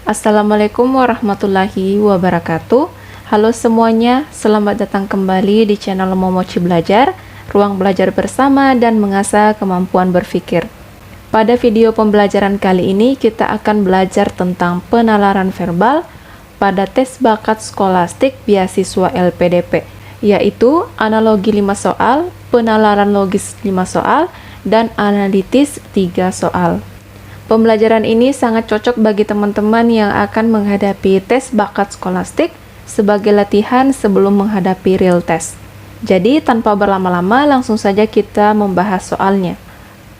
Assalamualaikum warahmatullahi wabarakatuh. Halo semuanya, selamat datang kembali di channel Momochi Belajar, ruang belajar bersama dan mengasah kemampuan berpikir. Pada video pembelajaran kali ini kita akan belajar tentang penalaran verbal pada tes bakat skolastik beasiswa LPDP, yaitu analogi 5 soal, penalaran logis 5 soal, dan analitis 3 soal. Pembelajaran ini sangat cocok bagi teman-teman yang akan menghadapi tes bakat skolastik sebagai latihan sebelum menghadapi real test. Jadi, tanpa berlama-lama, langsung saja kita membahas soalnya.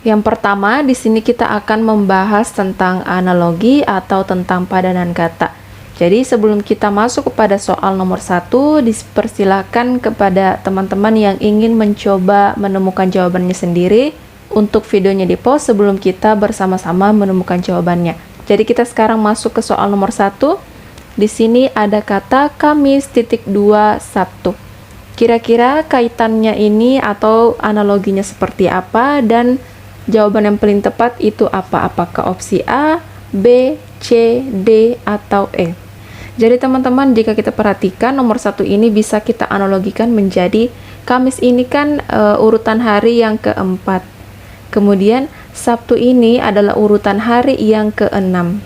Yang pertama, di sini kita akan membahas tentang analogi atau tentang padanan kata. Jadi, sebelum kita masuk kepada soal nomor 1, dipersilakan kepada teman-teman yang ingin mencoba menemukan jawabannya sendiri untuk videonya di-pause sebelum kita bersama-sama menemukan jawabannya. Jadi kita sekarang masuk ke soal nomor 1. Di sini ada kata Kamis .2 Sabtu. Kira-kira kaitannya ini atau analoginya seperti apa dan jawaban yang paling tepat itu apa? Apakah opsi A, B, C, D, atau E? Jadi teman-teman, jika kita perhatikan nomor 1 ini bisa kita analogikan menjadi Kamis ini kan urutan hari yang keempat. Kemudian Sabtu ini adalah urutan hari yang ke-6.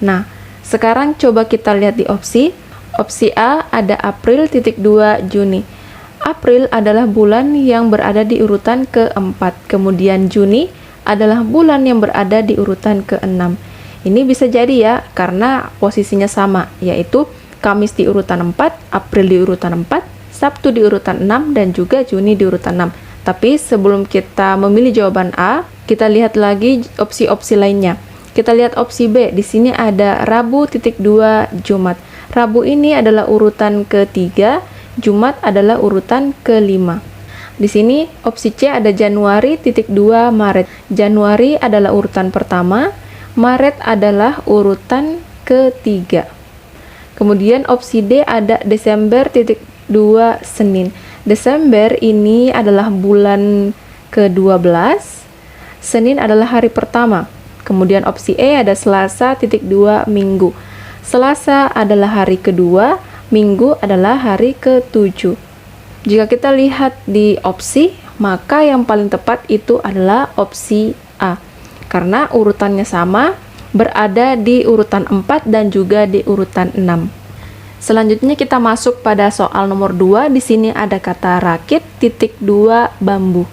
Nah, sekarang coba kita lihat di opsi. Opsi A ada April .2 Juni. April adalah bulan yang berada di urutan ke-4. Kemudian Juni adalah bulan yang berada di urutan ke-6. Ini bisa jadi ya, karena posisinya sama, yaitu Kamis di urutan 4, April di urutan 4, Sabtu di urutan 6, dan juga Juni di urutan 6. Tapi sebelum kita memilih jawaban A, kita lihat lagi opsi-opsi lainnya. Kita lihat opsi B. Di sini ada Rabu .2 Jumat. Rabu ini adalah urutan ke-3, Jumat adalah urutan ke-5. Di sini opsi C ada Januari .2 Maret. Januari adalah urutan pertama, Maret adalah urutan ke-3. Kemudian opsi D ada Desember .2 Senin. Desember ini adalah bulan ke-12, Senin adalah hari pertama. Kemudian opsi E ada Selasa .2 Minggu. Selasa adalah hari kedua, Minggu adalah hari ke-7. Jika kita lihat di opsi, maka yang paling tepat itu adalah opsi A. Karena urutannya sama, berada di urutan 4 dan juga di urutan 6. Selanjutnya kita masuk pada soal nomor 2. Di sini ada kata rakit .2 bambu.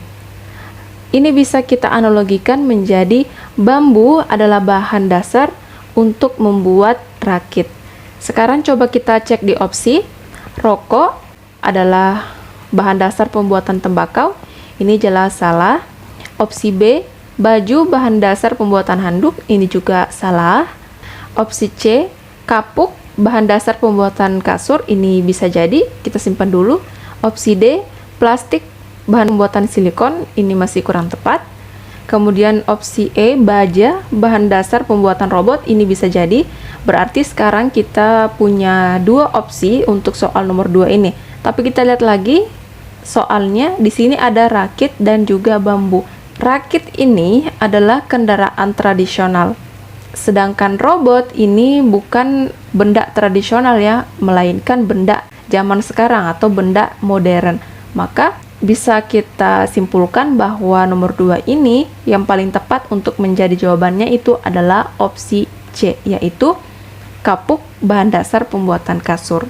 Ini bisa kita analogikan menjadi bambu adalah bahan dasar untuk membuat rakit. Sekarang coba kita cek di opsi. Rokok adalah bahan dasar pembuatan tembakau. Ini jelas salah. Opsi B, baju bahan dasar pembuatan handuk. Ini juga salah. Opsi C, kapuk bahan dasar pembuatan kasur. Ini bisa jadi, kita simpan dulu. Opsi D, plastik bahan pembuatan silikon. Ini masih kurang tepat. Kemudian opsi E, baja bahan dasar pembuatan robot. Ini bisa jadi. Berarti sekarang kita punya 2 opsi untuk soal nomor 2 ini. Tapi kita lihat lagi soalnya. Di sini ada rakit dan juga bambu. Rakit ini adalah kendaraan tradisional. Sedangkan robot ini bukan benda tradisional ya, melainkan benda zaman sekarang atau benda modern. Maka bisa kita simpulkan bahwa nomor 2 ini yang paling tepat untuk menjadi jawabannya itu adalah opsi C, yaitu kapuk bahan dasar pembuatan kasur.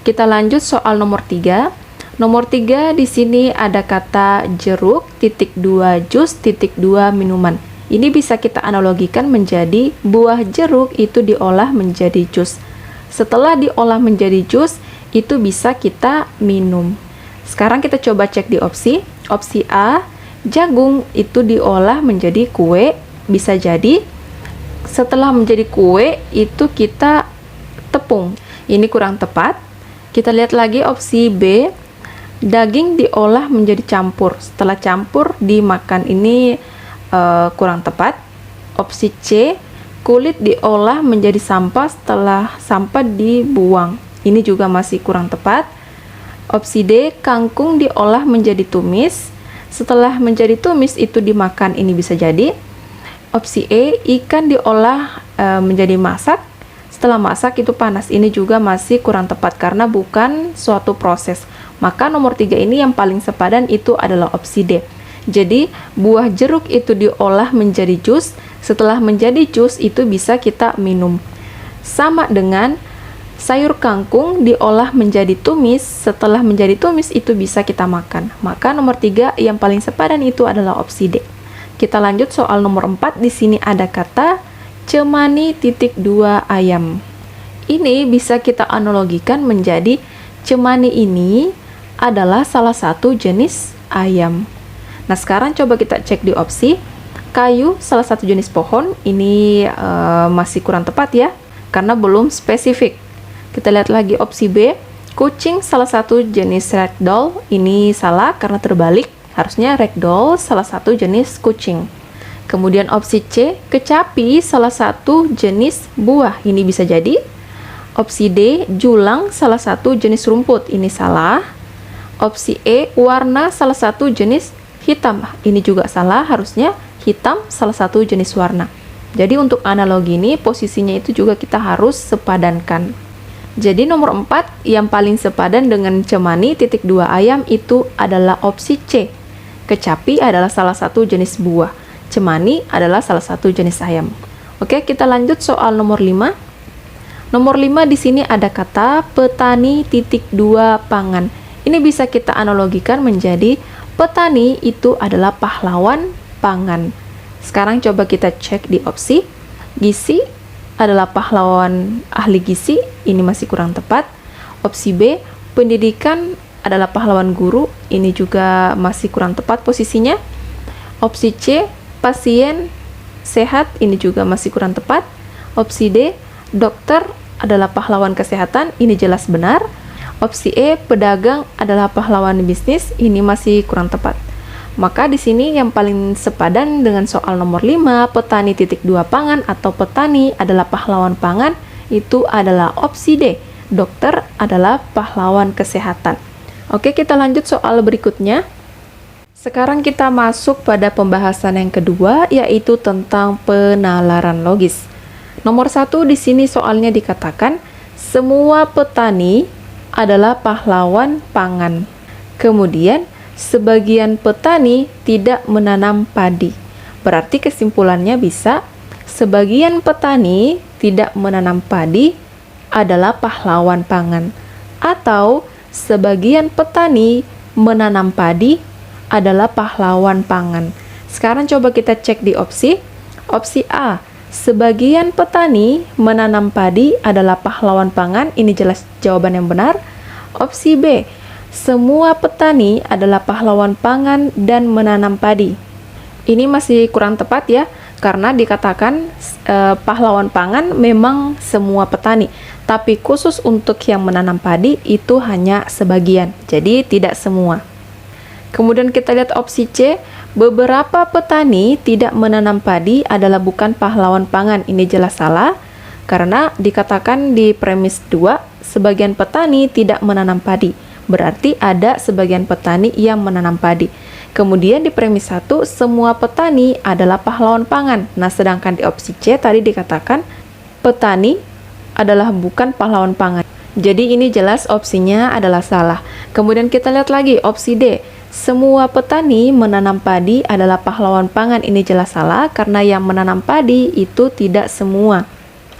Kita lanjut soal nomor 3. Nomor 3 di sini ada kata jeruk .2 jus .2 minuman. Ini bisa kita analogikan menjadi buah jeruk itu diolah menjadi jus. Setelah diolah menjadi jus, itu bisa kita minum. Sekarang kita coba cek di opsi. Opsi A, jagung itu diolah menjadi kue. Bisa jadi setelah menjadi kue, itu kita tepung. Ini kurang tepat. Kita lihat lagi opsi B, daging diolah menjadi campur. Setelah campur, dimakan. Ini kurang tepat. Opsi C, kulit diolah menjadi sampah setelah sampah dibuang. Ini juga masih kurang tepat. Opsi D, kangkung diolah menjadi tumis. Setelah menjadi tumis itu dimakan. Ini bisa jadi. Opsi E, ikan diolah menjadi masak. setelah masak itu panas. Ini juga masih kurang tepat karena bukan suatu proses. Maka nomor 3 ini yang paling sepadan itu adalah opsi D. Jadi buah jeruk itu diolah menjadi jus, setelah menjadi jus itu bisa kita minum. Sama dengan sayur kangkung diolah menjadi tumis, setelah menjadi tumis itu bisa kita makan. Maka nomor 3 yang paling sepadan itu adalah opsi D. Kita lanjut soal nomor 4. Di sini ada kata cemani titik 2 ayam. Ini bisa kita analogikan menjadi cemani ini adalah salah satu jenis ayam. Nah, sekarang coba kita cek di opsi. Kayu salah satu jenis pohon, ini masih kurang tepat ya, karena belum spesifik. Kita lihat lagi opsi B. Kucing salah satu jenis ragdoll, ini salah karena terbalik. Harusnya ragdoll salah satu jenis kucing. Kemudian opsi C. Kecapi salah satu jenis buah, ini bisa jadi. Opsi D. Julang salah satu jenis rumput, ini salah. Opsi E. Warna salah satu jenis hitam, ini juga salah, harusnya hitam salah satu jenis warna. Jadi untuk analogi ini posisinya itu juga kita harus sepadankan. Jadi nomor 4 yang paling sepadan dengan cemani titik 2 ayam itu adalah opsi C. Kecapi adalah salah satu jenis buah, cemani adalah salah satu jenis ayam. Oke, kita lanjut soal nomor 5. Nomor 5 di sini ada kata petani titik 2 pangan. Ini bisa kita analogikan menjadi petani itu adalah pahlawan pangan. Sekarang coba kita cek di opsi. Gizi adalah pahlawan ahli gizi, ini masih kurang tepat. Opsi B, pendidikan adalah pahlawan guru, ini juga masih kurang tepat posisinya. Opsi C, pasien sehat, ini juga masih kurang tepat. Opsi D, dokter adalah pahlawan kesehatan, ini jelas benar. Opsi E, pedagang adalah pahlawan bisnis, ini masih kurang tepat. Maka di sini yang paling sepadan dengan soal nomor 5, petani titik 2 pangan atau petani adalah pahlawan pangan, itu adalah opsi D. Dokter adalah pahlawan kesehatan. Oke, kita lanjut soal berikutnya. Sekarang kita masuk pada pembahasan yang kedua, yaitu tentang penalaran logis. Nomor 1 di sini soalnya dikatakan, semua petani adalah pahlawan pangan. Kemudian, sebagian petani tidak menanam padi. Berarti kesimpulannya bisa, sebagian petani tidak menanam padi adalah pahlawan pangan. Atau, sebagian petani menanam padi adalah pahlawan pangan. Sekarang coba kita cek di opsi. Opsi A, sebagian petani menanam padi adalah pahlawan pangan, ini jelas jawaban yang benar. Opsi B, semua petani adalah pahlawan pangan dan menanam padi. Ini masih kurang tepat ya, karena dikatakan pahlawan pangan memang semua petani, tapi khusus untuk yang menanam padi itu hanya sebagian, jadi tidak semua. Kemudian kita lihat opsi C, beberapa petani tidak menanam padi adalah bukan pahlawan pangan. Ini jelas salah, karena dikatakan di premis 2, sebagian petani tidak menanam padi. Berarti ada sebagian petani yang menanam padi. Kemudian di premis 1, semua petani adalah pahlawan pangan. Nah, sedangkan di opsi C tadi dikatakan petani adalah bukan pahlawan pangan. Jadi ini jelas opsinya adalah salah. Kemudian kita lihat lagi opsi D. Semua petani menanam padi adalah pahlawan pangan, ini jelas salah karena yang menanam padi itu tidak semua,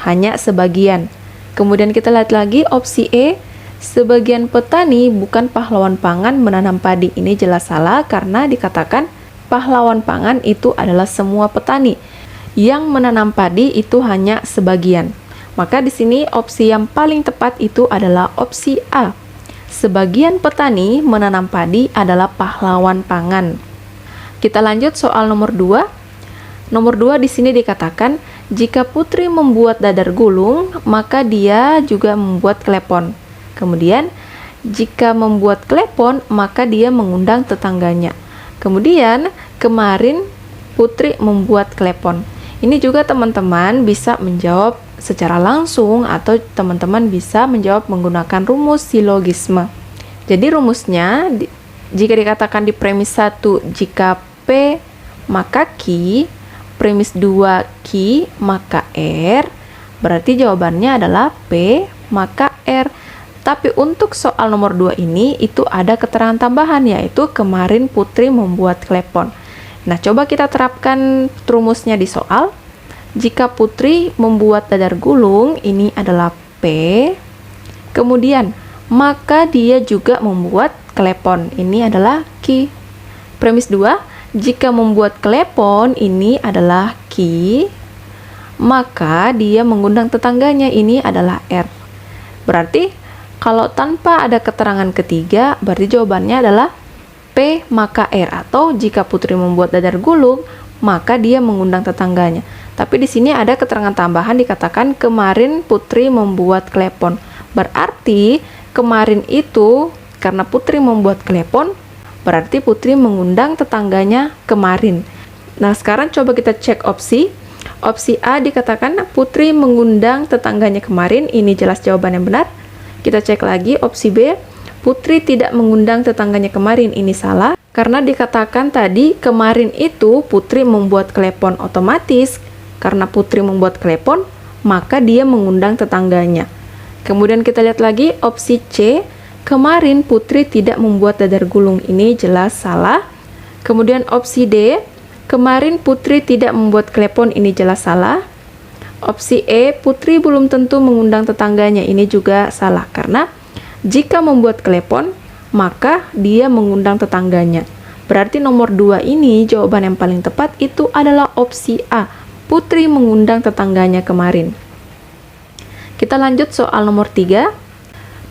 hanya sebagian. Kemudian kita lihat lagi opsi E, sebagian petani bukan pahlawan pangan menanam padi, ini jelas salah karena dikatakan pahlawan pangan itu adalah semua petani, yang menanam padi itu hanya sebagian. Maka di sini opsi yang paling tepat itu adalah opsi A. Sebagian petani menanam padi adalah pahlawan pangan. Kita lanjut soal nomor 2. Nomor 2 di sini dikatakan, jika putri membuat dadar gulung, maka dia juga membuat klepon. Kemudian, jika membuat klepon, maka dia mengundang tetangganya. Kemudian, kemarin putri membuat klepon. Ini juga teman-teman bisa menjawab secara langsung atau teman-teman bisa menjawab menggunakan rumus silogisme. Jadi rumusnya, jika dikatakan di premis 1 jika P maka Q, premis 2 Q maka R, Berarti jawabannya adalah P maka R. Tapi untuk soal nomor 2 ini, itu ada keterangan tambahan, yaitu kemarin Putri membuat klepon. Nah, coba kita terapkan rumusnya di soal. Jika Putri membuat dadar gulung, ini adalah P. Kemudian, maka dia juga membuat klepon, ini adalah Q. Premis 2, jika membuat klepon, ini adalah Q. Maka dia mengundang tetangganya, ini adalah R. Berarti kalau tanpa ada keterangan ketiga, berarti jawabannya adalah P maka R, atau jika Putri membuat dadar gulung, maka dia mengundang tetangganya. Tapi di sini ada keterangan tambahan, dikatakan kemarin Putri membuat klepon. Berarti kemarin itu karena Putri membuat klepon, berarti Putri mengundang tetangganya kemarin. Nah, sekarang coba kita cek opsi. Opsi A dikatakan Putri mengundang tetangganya kemarin, ini jelas jawaban yang benar. Kita cek lagi opsi B, Putri tidak mengundang tetangganya kemarin, ini salah. Karena dikatakan tadi kemarin itu Putri membuat klepon, otomatis karena Putri membuat klepon, maka dia mengundang tetangganya. Kemudian kita lihat lagi opsi C, kemarin Putri tidak membuat dadar gulung, ini jelas salah. Kemudian opsi D, kemarin Putri tidak membuat klepon, ini jelas salah. Opsi E, Putri belum tentu mengundang tetangganya, ini juga salah. Karena jika membuat klepon, maka dia mengundang tetangganya. Berarti nomor 2 ini jawaban yang paling tepat itu adalah opsi A, Putri mengundang tetangganya kemarin. Kita lanjut soal nomor 3.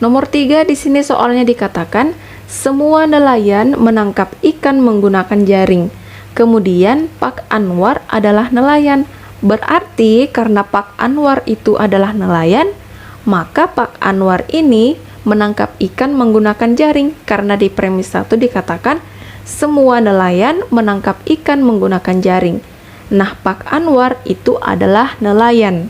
Nomor 3 di sini soalnya dikatakan semua nelayan menangkap ikan menggunakan jaring. Kemudian Pak Anwar adalah nelayan. Berarti karena Pak Anwar itu adalah nelayan, maka Pak Anwar ini menangkap ikan menggunakan jaring. Karena di premis 1 dikatakan semua nelayan menangkap ikan menggunakan jaring. Nah, Pak Anwar itu adalah nelayan.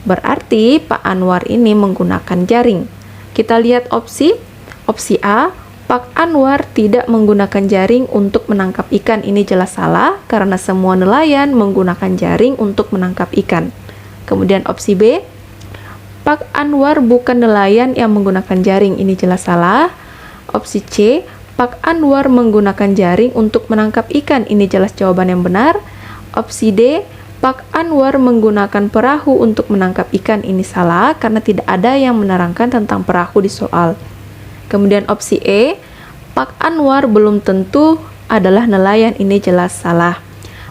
Berarti Pak Anwar ini menggunakan jaring. Kita lihat opsi. Opsi A, Pak Anwar tidak menggunakan jaring untuk menangkap ikan, ini jelas salah karena semua nelayan menggunakan jaring untuk menangkap ikan. Kemudian opsi B, Pak Anwar bukan nelayan yang menggunakan jaring, ini jelas salah. Opsi C, Pak Anwar menggunakan jaring untuk menangkap ikan, ini jelas jawaban yang benar. Opsi D, Pak Anwar menggunakan perahu untuk menangkap ikan, ini salah karena tidak ada yang menerangkan tentang perahu di soal. Kemudian opsi E, Pak Anwar belum tentu adalah nelayan, ini jelas salah.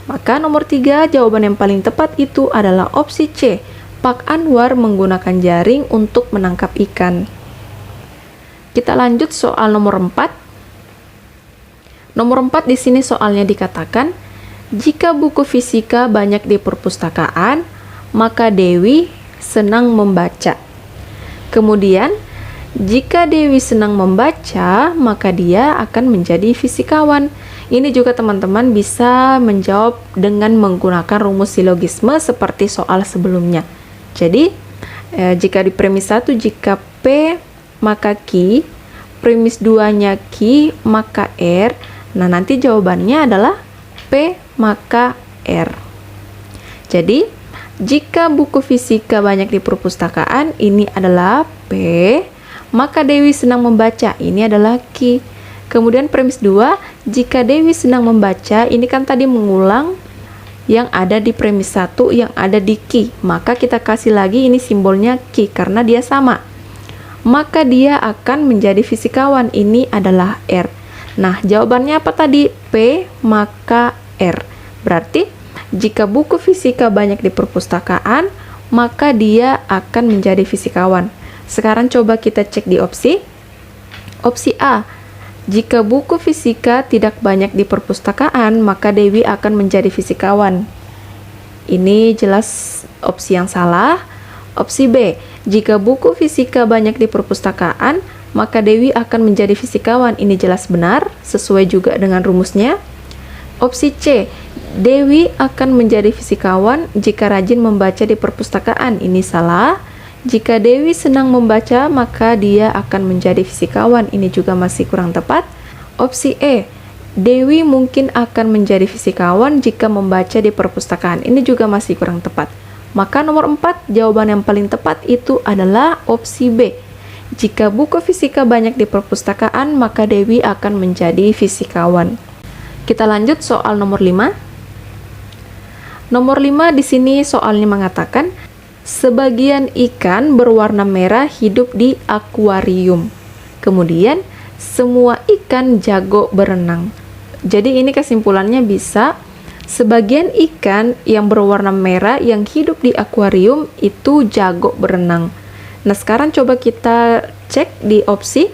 Maka nomor 3 jawaban yang paling tepat itu adalah opsi C, Pak Anwar menggunakan jaring untuk menangkap ikan. Kita lanjut soal nomor 4. Nomor 4 di sini soalnya dikatakan, jika buku fisika banyak di perpustakaan, maka Dewi senang membaca. Kemudian jika Dewi senang membaca, maka dia akan menjadi fisikawan. Ini juga teman-teman bisa menjawab dengan menggunakan rumus silogisme seperti soal sebelumnya. Jadi, jika di premis 1, jika P maka Q, premis 2-nya Q maka R, nah nanti jawabannya adalah P maka R. Jadi, jika buku fisika banyak di perpustakaan, ini adalah P, maka Dewi senang membaca, ini adalah Q. Kemudian premis 2, jika Dewi senang membaca, ini kan tadi mengulang yang ada di premis 1 yang ada di Q, maka kita kasih lagi ini simbolnya Q karena dia sama. Maka dia akan menjadi fisikawan, ini adalah R. Nah, jawabannya apa tadi? P maka R. Berarti jika buku fisika banyak di perpustakaan, maka dia akan menjadi fisikawan. Sekarang coba kita cek di opsi. Opsi A, jika buku fisika tidak banyak di perpustakaan, maka Dewi akan menjadi fisikawan. Ini jelas opsi yang salah. Opsi B, jika buku fisika banyak di perpustakaan, maka Dewi akan menjadi fisikawan. Ini jelas benar, sesuai juga dengan rumusnya. Opsi C, Dewi akan menjadi fisikawan jika rajin membaca di perpustakaan. Ini salah. Jika Dewi senang membaca, maka dia akan menjadi fisikawan. Ini juga masih kurang tepat. Opsi E, Dewi mungkin akan menjadi fisikawan jika membaca di perpustakaan. Ini juga masih kurang tepat. Maka nomor 4, jawaban yang paling tepat itu adalah opsi B. Jika buku fisika banyak di perpustakaan, maka Dewi akan menjadi fisikawan. Kita lanjut soal nomor 5. Nomor 5 di sini soalnya mengatakan, sebagian ikan berwarna merah hidup di akuarium. Kemudian, semua ikan jago berenang. Jadi ini kesimpulannya bisa, sebagian ikan yang berwarna merah yang hidup di akuarium itu jago berenang. Nah, sekarang coba kita cek di opsi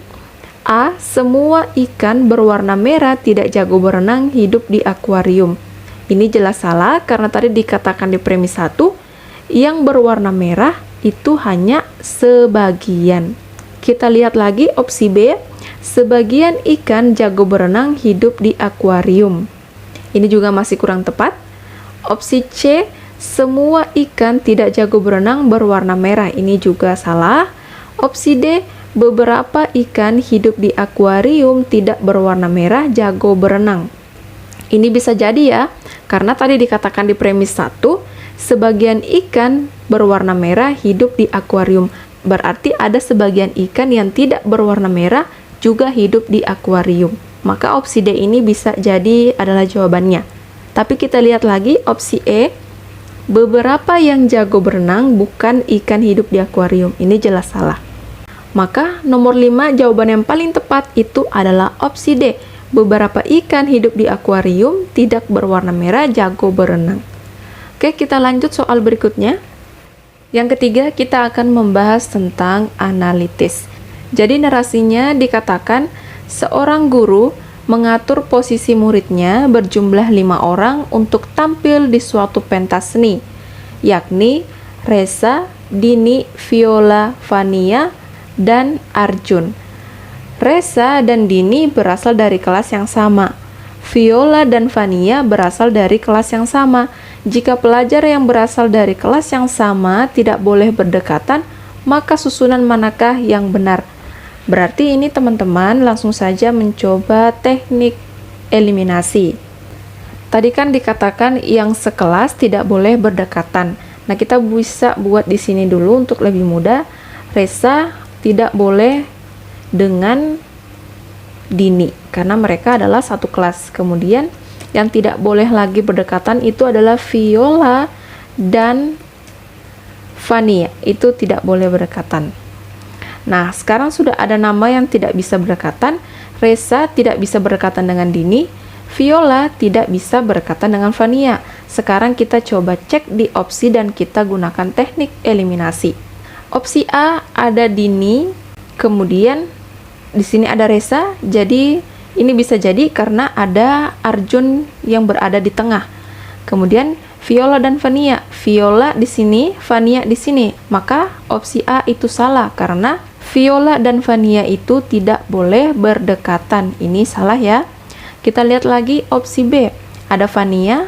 A, semua ikan berwarna merah tidak jago berenang hidup di akuarium. Ini jelas salah karena tadi dikatakan di premis 1, yang berwarna merah itu hanya sebagian. Kita lihat lagi opsi B, sebagian ikan jago berenang hidup di akuarium. Ini juga masih kurang tepat. Opsi C, semua ikan tidak jago berenang berwarna merah. Ini juga salah. Opsi D, beberapa ikan hidup di akuarium tidak berwarna merah jago berenang. Ini bisa jadi ya, karena tadi dikatakan di premis 1, sebagian ikan berwarna merah hidup di akuarium. Berarti ada sebagian ikan yang tidak berwarna merah juga hidup di akuarium. Maka opsi D ini bisa jadi adalah jawabannya. Tapi kita lihat lagi opsi E, beberapa yang jago berenang bukan ikan hidup di akuarium. Ini jelas salah. Maka nomor 5 jawaban yang paling tepat itu adalah opsi D. Beberapa ikan hidup di akuarium tidak berwarna merah jago berenang. Oke, kita lanjut soal berikutnya. Yang ketiga, kita akan membahas tentang analitis. Jadi narasinya dikatakan seorang guru mengatur posisi muridnya berjumlah 5 orang untuk tampil di suatu pentas seni, yakni Reza, Dini, Viola, Fania, dan Arjun. Reza dan Dini berasal dari kelas yang sama. Viola dan Fania berasal dari kelas yang sama. Jika pelajar yang berasal dari kelas yang sama tidak boleh berdekatan, maka susunan manakah yang benar? Berarti ini teman-teman langsung saja mencoba teknik eliminasi. Tadi kan dikatakan yang sekelas tidak boleh berdekatan. Nah, kita bisa buat di sini dulu untuk lebih mudah. Reza tidak boleh dengan Dini karena mereka adalah satu kelas. Kemudian yang tidak boleh lagi berdekatan itu adalah Viola dan Fania. Itu tidak boleh berdekatan. Nah, sekarang sudah ada nama yang tidak bisa berdekatan. Reza tidak bisa berdekatan dengan Dini. Viola tidak bisa berdekatan dengan Fania. Sekarang kita coba cek di opsi dan kita gunakan teknik eliminasi. Opsi A ada Dini, kemudian di sini ada Reza. Jadi ini bisa jadi karena ada Arjun yang berada di tengah. Kemudian Viola dan Fania. Viola di sini, Fania di sini. Maka opsi A itu salah karena Viola dan Fania itu tidak boleh berdekatan. Ini salah ya. Kita lihat lagi opsi B. Ada Fania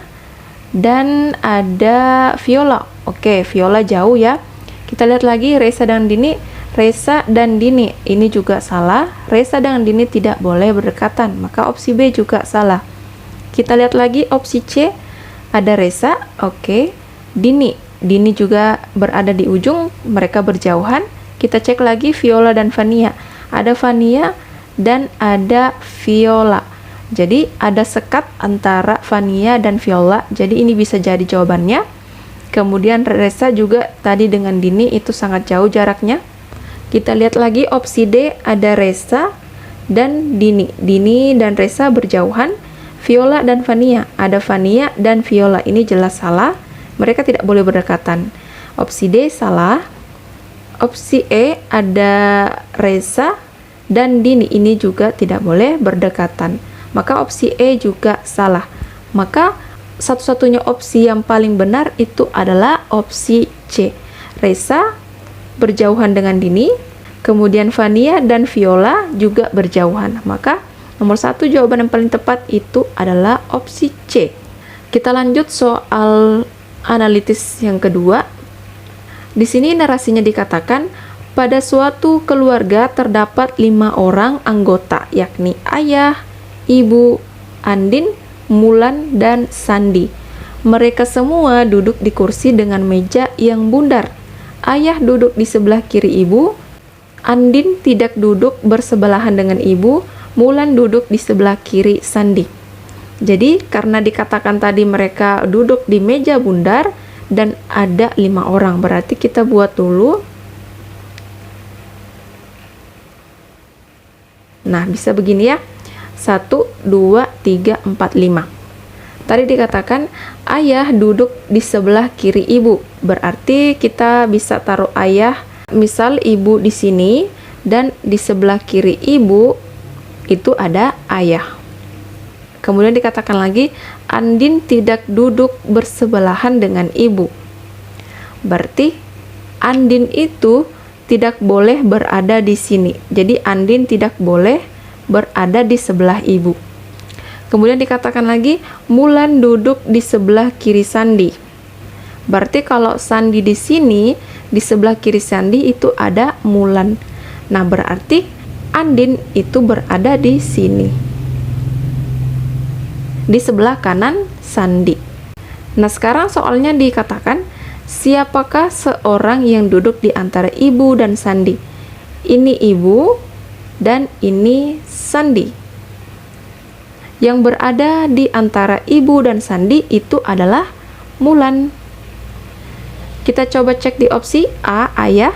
dan ada Viola. Oke, Viola jauh ya. Kita lihat lagi Reza dan Dini. Reza dan Dini. Ini juga salah. Reza dan Dini tidak boleh berdekatan. Maka opsi B juga salah. Kita lihat lagi opsi C. Ada Reza. Oke. Dini. Dini juga berada di ujung. Mereka berjauhan. Kita cek lagi Viola dan Fania. Ada Fania dan ada Viola. Jadi ada sekat antara Fania dan Viola. Jadi ini bisa jadi jawabannya. Kemudian Reza juga tadi dengan Dini itu sangat jauh jaraknya. Kita lihat lagi opsi D, ada Reza dan Dini. Dini dan Reza berjauhan. Viola dan Fania. Ada Fania dan Viola. Ini jelas salah. Mereka tidak boleh berdekatan. Opsi D salah. Opsi E ada Reza dan Dini. Ini juga tidak boleh berdekatan. Maka opsi E juga salah. Maka satu-satunya opsi yang paling benar itu adalah opsi C. Reza berjauhan dengan Dini, kemudian Fania dan Viola juga berjauhan. Maka nomor 1 jawaban yang paling tepat itu adalah opsi C. Kita lanjut soal analitis yang kedua. Di sini narasinya dikatakan, pada suatu keluarga terdapat 5 orang anggota, yakni ayah, ibu, Andin, Mulan, dan Sandi. Mereka semua duduk di kursi dengan meja yang bundar. Ayah duduk di sebelah kiri ibu. Andin tidak duduk bersebelahan dengan ibu. Mulan duduk di sebelah kiri Sandi. Jadi karena dikatakan tadi mereka duduk di meja bundar dan ada 5 orang, berarti kita buat dulu. Nah, bisa begini ya. 1, 2, 3, 4, 5. Tadi dikatakan ayah duduk di sebelah kiri ibu. Berarti kita bisa taruh ayah, misal ibu di sini dan di sebelah kiri ibu itu ada ayah. Kemudian dikatakan lagi Andin tidak duduk bersebelahan dengan ibu. Berarti Andin itu tidak boleh berada di sini. Jadi Andin tidak boleh berada di sebelah ibu. Kemudian dikatakan lagi Mulan duduk di sebelah kiri Sandi. Berarti kalau Sandi di sini, di sebelah kiri Sandi itu ada Mulan. Nah, berarti Andin itu berada di sini, di sebelah kanan Sandi. Nah, sekarang soalnya dikatakan siapakah seorang yang duduk di antara ibu dan Sandi? Ini ibu dan ini Sandi. Yang berada di antara ibu dan Sandi itu adalah Mulan. Kita coba cek di opsi A, ayah.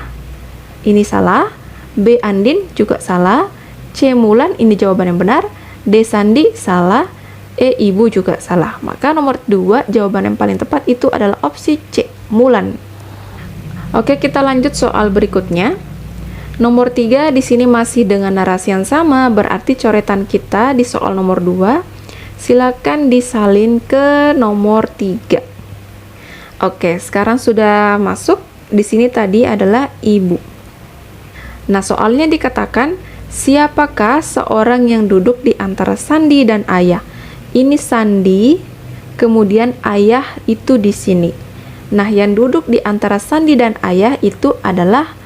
Ini salah. B, Andin juga salah. C, Mulan, ini jawaban yang benar. D, Sandi salah. E, ibu juga salah. Maka nomor 2 jawaban yang paling tepat itu adalah opsi C, Mulan. Oke, kita lanjut soal berikutnya. Nomor 3 di sini masih dengan narasi yang sama, berarti coretan kita di soal nomor 2 silakan disalin ke nomor 3. Oke, sekarang sudah masuk. Di sini tadi adalah ibu. Nah, soalnya dikatakan siapakah seorang yang duduk di antara Sandi dan ayah? Ini Sandi, kemudian ayah itu di sini. Nah, yang duduk di antara Sandi dan ayah itu adalah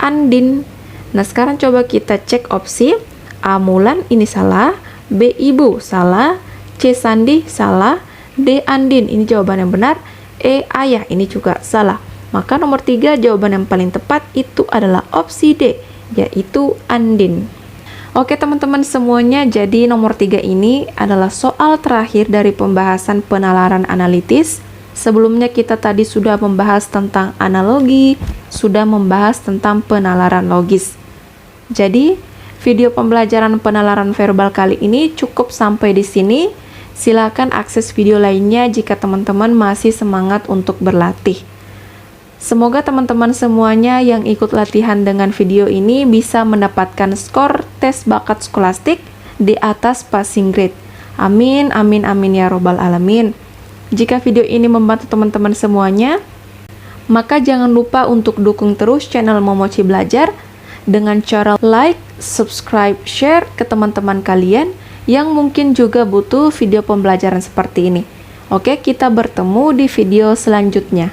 Andin. Nah, sekarang coba kita cek opsi. A, Mulan, ini salah. B, ibu, salah. C, Sandi, salah. D, Andin, ini jawaban yang benar. E, ayah, ini juga salah. Maka nomor 3 jawaban yang paling tepat itu adalah opsi D, yaitu Andin. Oke teman-teman semuanya, jadi nomor 3 ini adalah soal terakhir dari pembahasan penalaran analitis. Sebelumnya kita tadi sudah membahas tentang analogi, sudah membahas tentang penalaran logis. Jadi, video pembelajaran penalaran verbal kali ini cukup sampai di sini. Silakan akses video lainnya jika teman-teman masih semangat untuk berlatih. Semoga teman-teman semuanya yang ikut latihan dengan video ini bisa mendapatkan skor tes bakat skolastik di atas passing grade. Amin, amin, amin ya robbal alamin. Jika video ini membantu teman-teman semuanya, maka jangan lupa untuk dukung terus channel Momoci Belajar dengan cara like, subscribe, share ke teman-teman kalian yang mungkin juga butuh video pembelajaran seperti ini. Oke, kita bertemu di video selanjutnya.